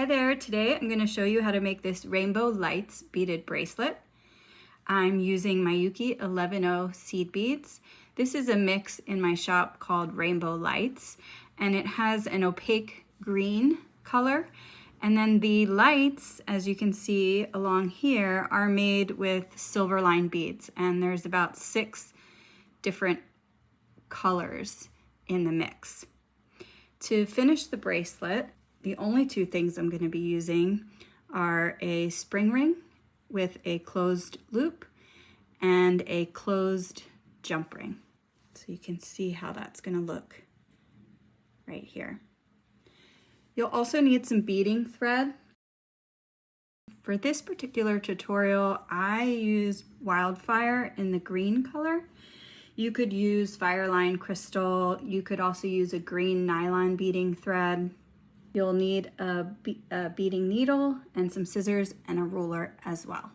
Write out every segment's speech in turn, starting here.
there, today I'm going to show you how to make this Rainbow Lights beaded bracelet. I'm using MIYUKI 11.0 seed beads. This is a mix in my shop called Rainbow Lights, and it has an opaque green color. And then the lights, as you can see along here, are made with silver-line beads, and there's about 6 different colors in the mix. To finish the bracelet, the only 2 things I'm going to be using are a spring ring with a closed loop and a closed jump ring. So you can see how that's going to look right here. You'll also need some beading thread. For this particular tutorial, I used WildFire in the green color. You could use FireLine crystal. You could also use a green nylon beading thread. You'll need a beading needle and some scissors and a ruler as well.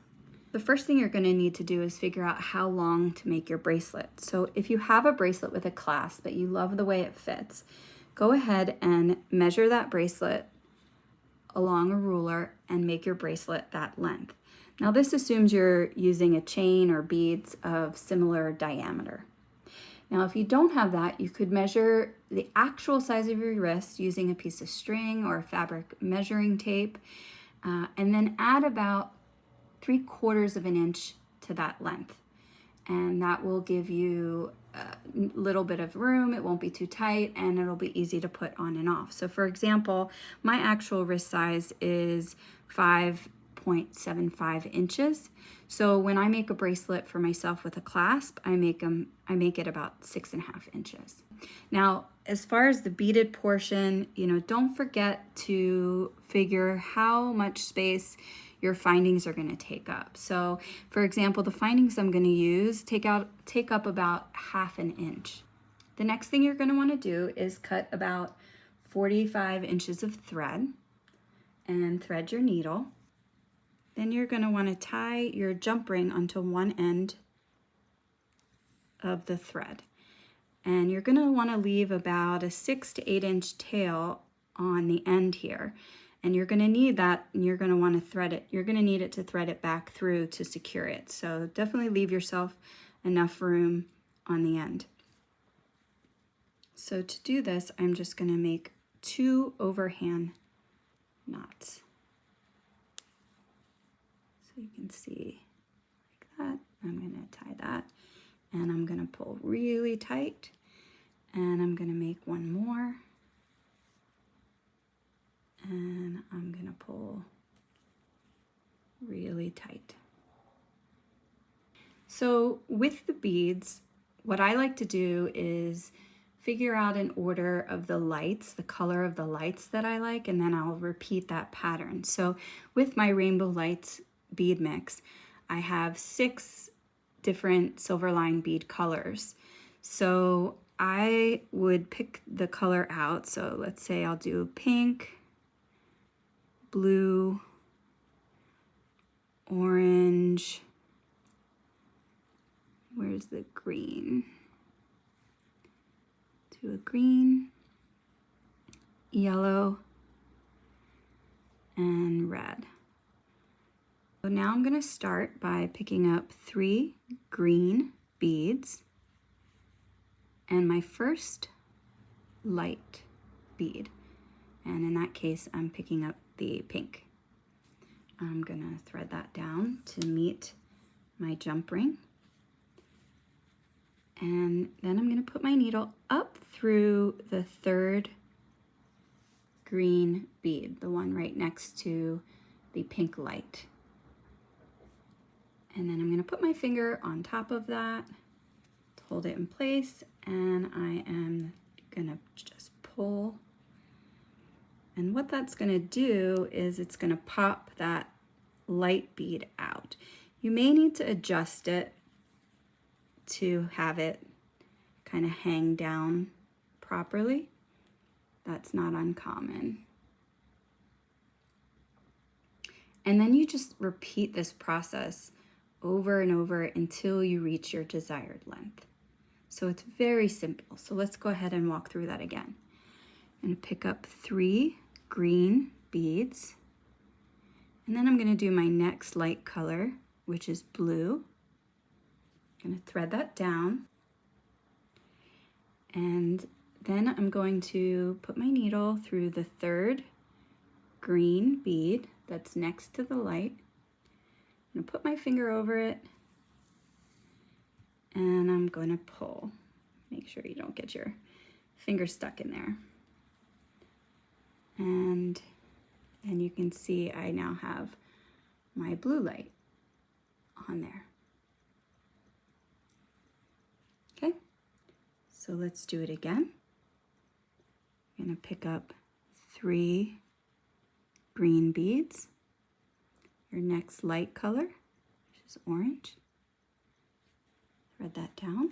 The first thing you're going to need to do is figure out how long to make your bracelet. So if you have a bracelet with a clasp that you love the way it fits, go ahead and measure that bracelet along a ruler and make your bracelet that length. Now this assumes you're using a chain or beads of similar diameter. Now, if you don't have that, you could measure the actual size of your wrist using a piece of string or fabric measuring tape, and then add about 3/4 of an inch to that length. And that will give you a little bit of room. It won't be too tight, and it'll be easy to put on and off. So for example, my actual wrist size is 5.75 inches. So when I make a bracelet for myself with a clasp, I make it about 6.5 inches. Now, as far as the beaded portion, don't forget to figure how much space your findings are going to take up. So for example, the findings I'm going to use take up about 1/2 inch. The next thing you're going to want to do is cut about 45 inches of thread and thread your needle. Then you're going to want to tie your jump ring onto one end of the thread. And you're going to want to leave about a 6 to 8 inch tail on the end here. And you're going to need that, and you're going to want to thread it. You're going to need it to thread it back through to secure it. So definitely leave yourself enough room on the end. So to do this, I'm just going to make 2 overhand knots. So you can see like that. I'm going to tie that, and I'm going to pull really tight, and I'm going to make 1 more, and I'm going to pull really tight. So with the beads, what I like to do is figure out an order of the lights, the color of the lights that I like, and then I'll repeat that pattern. So with my Rainbow Lights bead mix, I have 6 different silver-line bead colors. So I would pick the color out. So let's say I'll do pink, blue, orange, where's the green? Do a green, yellow, and red. So now I'm going to start by picking up 3 green beads and my first light bead. And in that case, I'm picking up the pink. I'm going to thread that down to meet my jump ring. And then I'm going to put my needle up through the 3rd green bead, the one right next to the pink light. And then I'm going to put my finger on top of that to hold it in place, and I am going to just pull. And what that's going to do is it's going to pop that light bead out. You may need to adjust it to have it kind of hang down properly. That's not uncommon. And then you just repeat this process over and over until you reach your desired length. So it's very simple. So let's go ahead and walk through that again. I'm going to pick up 3 green beads And then I'm going to do my next light color, which is blue. I'm going to thread that down. And then I'm going to put my needle through the third green bead that's next to the light. I'm going to put my finger over it and I'm going to pull. Make sure you don't get your finger stuck in there. And then you can see I now have my blue light on there. Okay, so let's do it again. I'm going to pick up 3 green beads, your next light color, which is orange. Thread that down.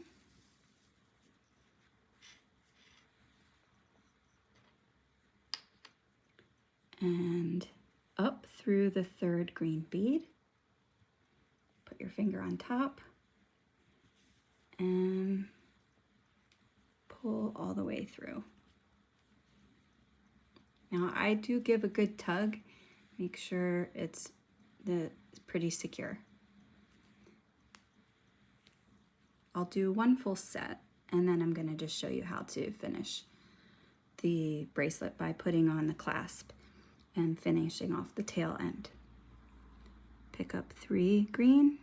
And up through the third green bead. Put your finger on top and pull all the way through. Now I do give a good tug, make sure it's pretty secure. I'll do one full set and then I'm going to just show you how to finish the bracelet by putting on the clasp and finishing off the tail end. Pick up 3 green,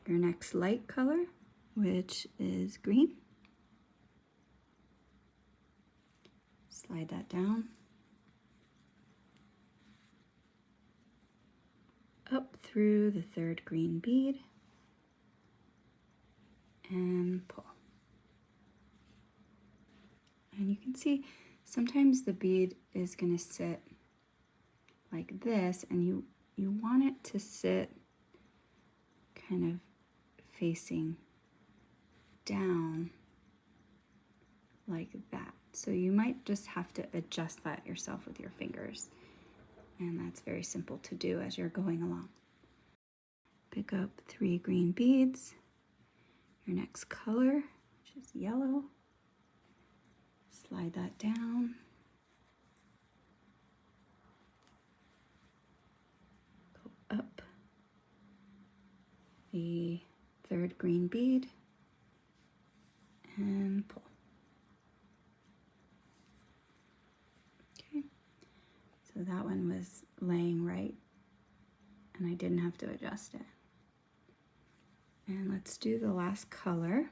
your next light color, which is green. Slide that down, up through the third green bead, and pull. And you can see sometimes the bead is going to sit like this, and you want it to sit kind of facing down like that. So you might just have to adjust that yourself with your fingers. And that's very simple to do as you're going along. Pick up 3 green beads, your next color, which is yellow. Slide that down. Go up the third green bead and pull. Okay, so that one was laying right and I didn't have to adjust it. And let's do the last color.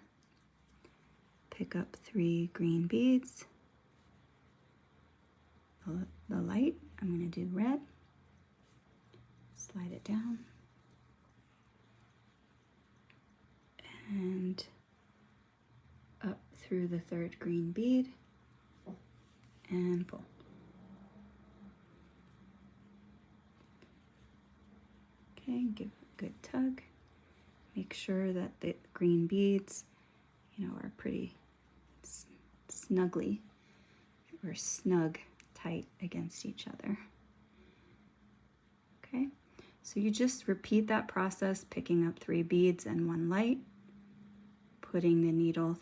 Pick up 3 green beads, the light, I'm going to do red, slide it down, and up through the third green bead, and pull. Okay, give a good tug. Make sure that the green beads, are pretty snug tight against each other. Okay, so you just repeat that process, picking up 3 beads and 1 light, putting the needle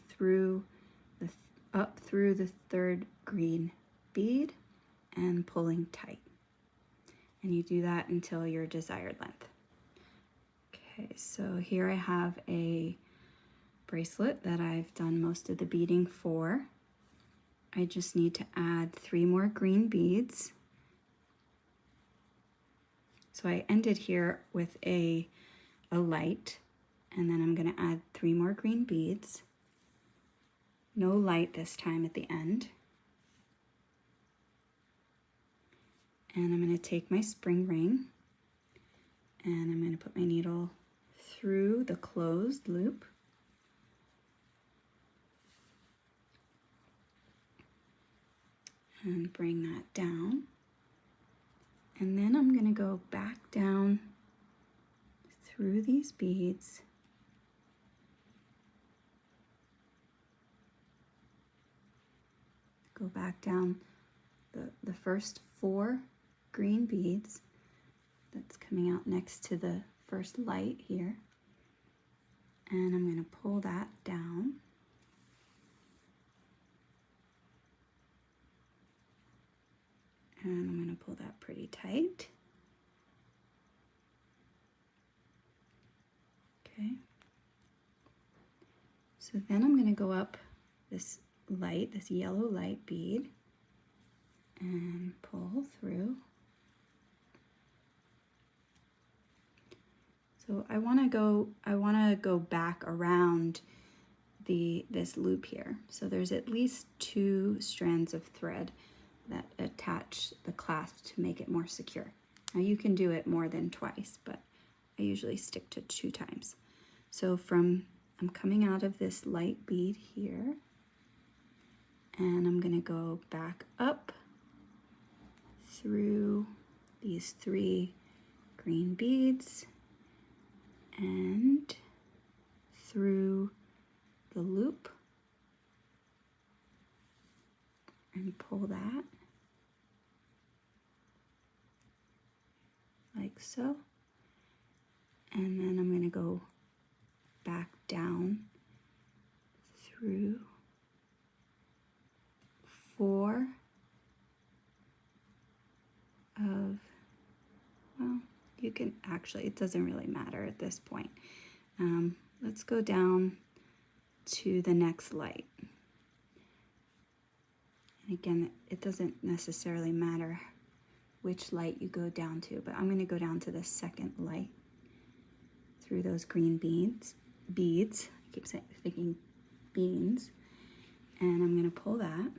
up through the third green bead and pulling tight. And you do that until your desired length. Okay, so here I have a bracelet that I've done most of the beading for. I just need to add 3 more green beads. So I ended here with a light, and then I'm going to add 3 more green beads. No light this time at the end. And I'm going to take my spring ring and I'm going to put my needle through the closed loop. And bring that down. And then I'm going to go back down through these beads. Go back down the first 4 green beads that's coming out next to the first light here. And I'm going to pull that down. And I'm going to pull that pretty tight. Okay. So then I'm going to go up this light, this yellow light bead, and pull through. So I want to go back around this loop here. So there's at least 2 strands of thread that attach the clasp to make it more secure. Now you can do it more than twice, but I usually stick to 2 times. So I'm coming out of this light bead here, and I'm going to go back up through these 3 green beads and through the loop and pull that like so. And then I'm going to go back down through 4 of, well, you can actually, it doesn't really matter at this point. Let's go down to the next light. And again, it doesn't necessarily matter which light you go down to, but I'm going to go down to the second light through those green beads. I keep thinking beans. And I'm going to pull that.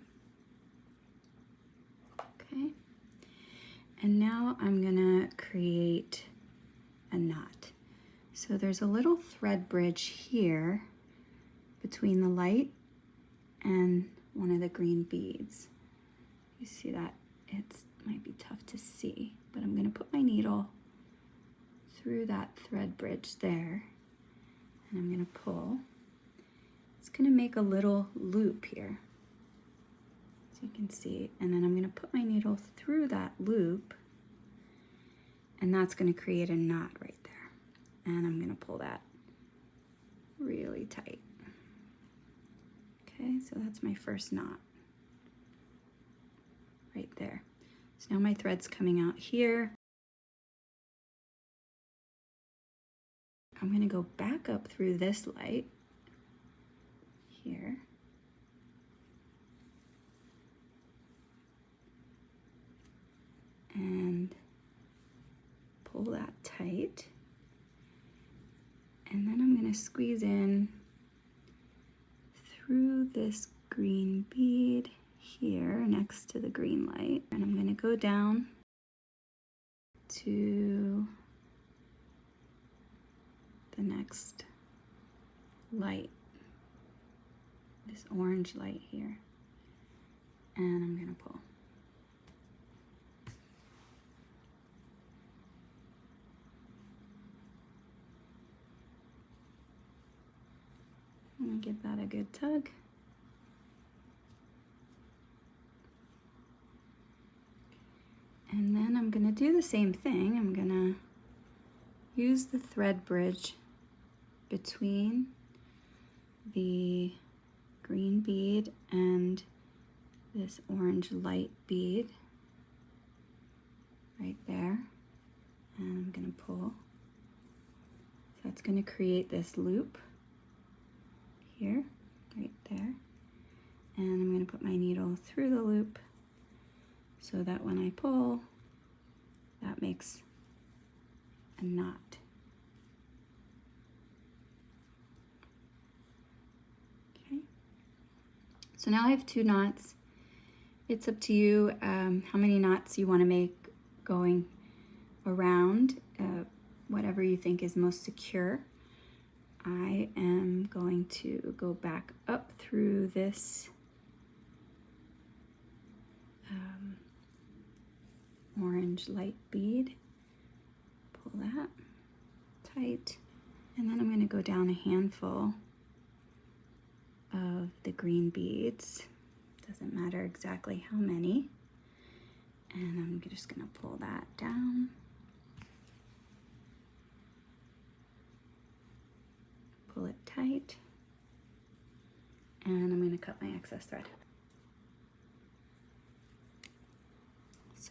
Okay. And now I'm going to create a knot. So there's a little thread bridge here between the light and one of the green beads. You see that? It might be tough to see, but I'm going to put my needle through that thread bridge there, and I'm going to pull. It's going to make a little loop here, as you can see, and then I'm going to put my needle through that loop, and that's going to create a knot right there. And I'm going to pull that really tight. Okay, so that's my first knot right there. So now my thread's coming out here. I'm going to go back up through this light here. And pull that tight. And then I'm going to squeeze in through this green bead here next to the green light. And I'm going to go down to the next light, this orange light here. And I'm going to pull. I'm going to give that a good tug. And then I'm going to do the same thing. I'm going to use the thread bridge between the green bead and this orange light bead right there. And I'm going to pull. So that's going to create this loop here, right there. And I'm going to put my needle through the loop so that when I pull, that makes a knot. Okay. So now I have 2 knots. It's up to you how many knots you want to make going around, whatever you think is most secure. I am going to go back up through this orange light bead, pull that tight, and then I'm going to go down a handful of the green beads. Doesn't matter exactly how many, and I'm just going to pull that down. Pull it tight, and I'm going to cut my excess thread.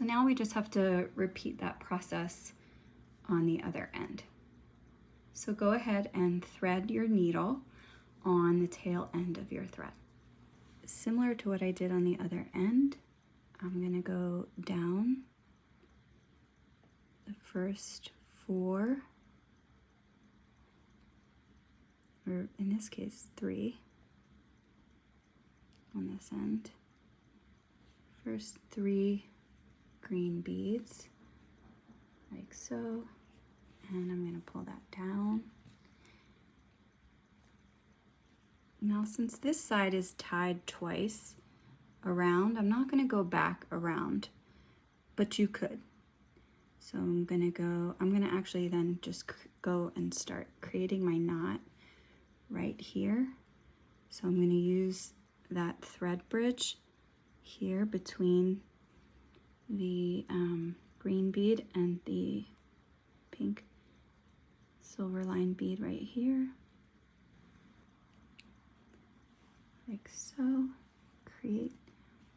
So now we just have to repeat that process on the other end. So go ahead and thread your needle on the tail end of your thread. Similar to what I did on the other end, I'm gonna go down the first 4, or in this case 3 on this end. First 3 green beads, like so, and I'm gonna pull that down. Now, since this side is tied twice around, I'm not gonna go back around, but you could. So I'm gonna actually then just go and start creating my knot right here. So I'm gonna use that thread bridge here between the green bead and the pink silver line bead right here. Like so.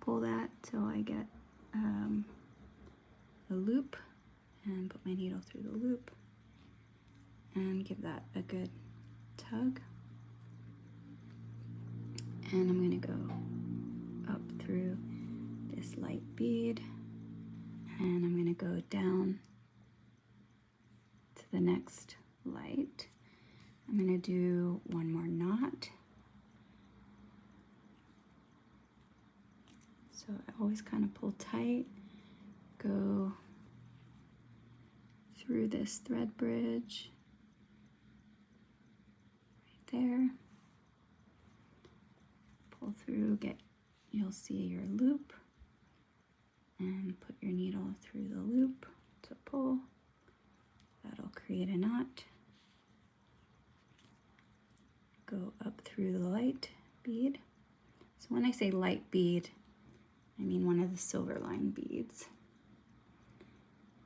Pull that till I get a loop, and put my needle through the loop and give that a good tug. And I'm gonna go up through this light bead, and I'm gonna go down to the next light. I'm gonna do one more knot. So I always kind of pull tight, go through this thread bridge right there, pull through, you'll see your loop, and put your needle through the loop to pull. That'll create a knot. Go up through the light bead. So when I say light bead, I mean one of the silver line beads.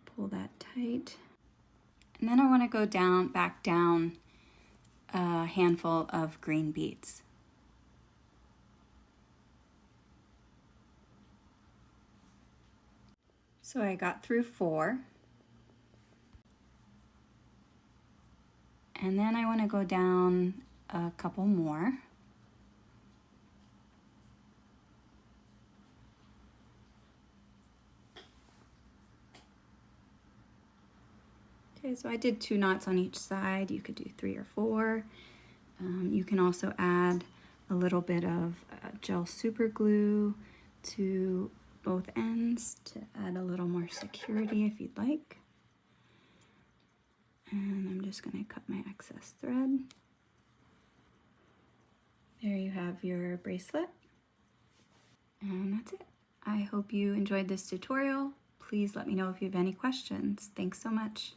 Pull that tight. And then I want to go back down a handful of green beads. So I got through 4. And then I want to go down a couple more. Okay, so I did 2 knots on each side. You could do 3 or 4. You can also add a little bit of gel super glue to both ends to add a little more security if you'd like. And I'm just going to cut my excess thread. There you have your bracelet. And that's it. I hope you enjoyed this tutorial. Please let me know if you have any questions. Thanks so much.